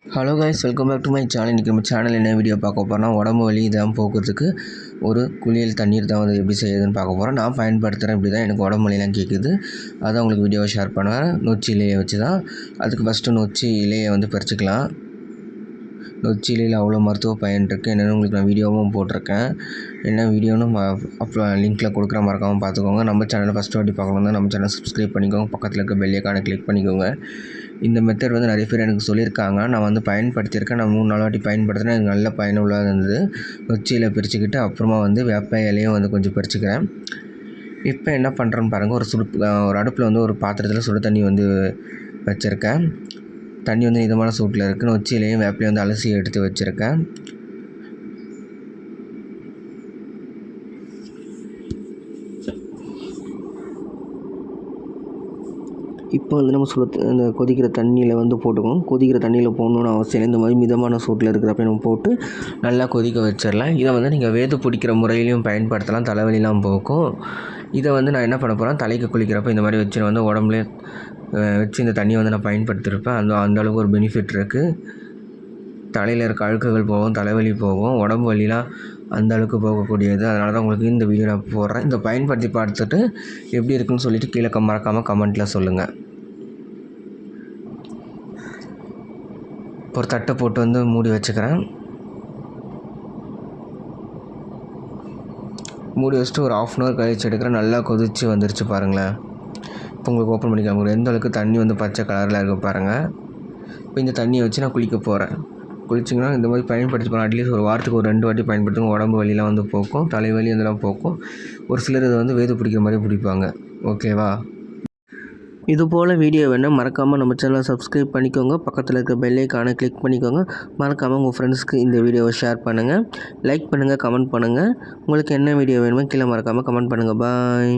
Hello guys, welcome back to my channel. இன்றைக்கி நம்ம channel என்ன வீடியோ பார்க்க போகிறோம்னா, உடம்பு வலி இதெல்லாம் போக்குறதுக்கு ஒரு குளியல் தண்ணீர் தான் வந்து எப்படி செய்யுதுன்னு பார்க்க போகிறோம். நான் பயன்படுத்துகிறேன், இப்படி தான் எனக்கு உடம்பு வலிலாம் கேட்குது. அதான் உங்களுக்கு வீடியோவை ஷேர் பண்ணுவேன். நொச்சி இலையை வச்சு தான். அதுக்கு ஃபஸ்ட்டு நொச்சி இலையை வந்து பறிச்சுக்கலாம். நொச்சி இலையில் அவ்வளோ மருத்துவ பயன் இருக்குது. என்னென்னு உங்களுக்கு நான் வீடியோவும் போட்டிருக்கேன். என்ன வீடியோன்னு அப்புறம் லிங்க்கில் கொடுக்குற மறக்காமல் பார்த்துக்கோங்க. நம்ம சேனலை ஃபஸ்ட்டு வாட்டி பார்க்கணுன்னா நம்ம சேனலை சப்ஸ்கிரைப் பண்ணிக்கோங்க. பக்கத்தில் இருக்க பெல் ஐகானை கிளிக் பண்ணிக்கோங்க. இந்த மெத்தட் வந்து நிறைய பேர் எனக்கு சொல்லியிருக்காங்க. நான் வந்து பயன்படுத்தியிருக்கேன். நான் 3-4 வாட்டி பயன்படுத்தினேன். எனக்கு நல்ல பயனுள்ளதாக இருந்தது. நொச்சியில் பிரிச்சுக்கிட்டு அப்புறமா வந்து வேப்ப இலையும் வந்து கொஞ்சம் பறிச்சுக்கிறேன். இப்போ என்ன பண்ணுறேன்னு பாருங்கள். ஒரு அடுப்பில் வந்து ஒரு பாத்திரத்தில் சுடு தண்ணி வந்து வச்சுருக்கேன். தண்ணி வந்து இதமான சூட்டில் இருக்குது. நொச்சி இலையும் வேப்பிலையும் வந்து அலசி எடுத்து வச்சுருக்கேன். இப்போ வந்து நம்ம இந்த கொதிக்கிற தண்ணியில் வந்து போட்டுக்கணும். கொதிக்கிற தண்ணியில் போடணுன்னு அவசியம் இல்லை. இந்த மாதிரி மிதமான சூட்டில் இருக்கிறப்ப நம்ம போட்டு நல்லா கொதிக்க வச்சிடலாம். இதை வந்து நீங்கள் வேது பிடிக்கிற முறையிலையும் பயன்படுத்தலாம். தலைவலிலாம் போக்கும். இதை வந்து நான் என்ன பண்ண போகிறேன், தலைக்கு குளிக்கிறப்ப இந்த மாதிரி வச்சு வந்து உடம்புலேயே வச்சு இந்த தண்ணியை வந்து நான் பயன்படுத்தியிருப்பேன். அந்தளவுக்கு ஒரு பெனிஃபிட் இருக்குது. தலையில் இருக்க அழுக்குகள் போகும், தலைவலி போகும், உடம்பு வலிலாம் அந்த அளவுக்கு போகக்கூடியது. அதனால தான் உங்களுக்கு இந்த வீடியோ நான் போடுறேன். இதை பயன்படுத்தி பார்த்துட்டு எப்படி இருக்குன்னு சொல்லிவிட்டு கீழே மறக்காமல் கமெண்ட்டில் சொல்லுங்கள். ஒரு தட்டை போட்டு வந்து மூடி வச்சுக்கிறேன். மூடி வச்சுட்டு ஒரு 1/2 hour கழிச்சு எடுக்கிறேன். நல்லா கொதித்து வந்துருச்சு பாருங்களேன். இப்போ உங்களுக்கு ஓப்பன் பண்ணி காமிக்கிறேன். எந்த அளவுக்கு தண்ணி வந்து பச்சை கலரில் இருக்குது பாருங்கள். இப்போ இந்த தண்ணியை வச்சு நான் குளிக்க போகிறேன். குளிச்சிங்கன்னா இந்த மாதிரி பயன்படுத்தி போனால் அட்லீஸ்ட் ஒரு வாரத்துக்கு ஒரு 2 வாட்டி பயன்படுத்துங்க. உடம்பு வலிலாம் வந்து போக்கும், தலைவலி இதெல்லாம் போக்கும். ஒரு சிலர் இதை வந்து வேது பிடிக்கிற மாதிரி பிடிப்பாங்க. ஓகேவா? இதுபோல் வீடியோ வேணால் மறக்காமல் நம்ம சேனலை சப்ஸ்கிரைப் பண்ணிக்கோங்க. பக்கத்தில் இருக்க பெல் ஐகானை கிளிக் பண்ணிக்கோங்க. மறக்காமல் உங்கள் ஃப்ரெண்ட்ஸ்க்கு இந்த வீடியோவை ஷேர் பண்ணுங்கள். லைக் பண்ணுங்கள், கமெண்ட் பண்ணுங்கள். உங்களுக்கு என்ன வீடியோ வேணுமோ கீழே மறக்காமல் கமெண்ட் பண்ணுங்கள். பாய்.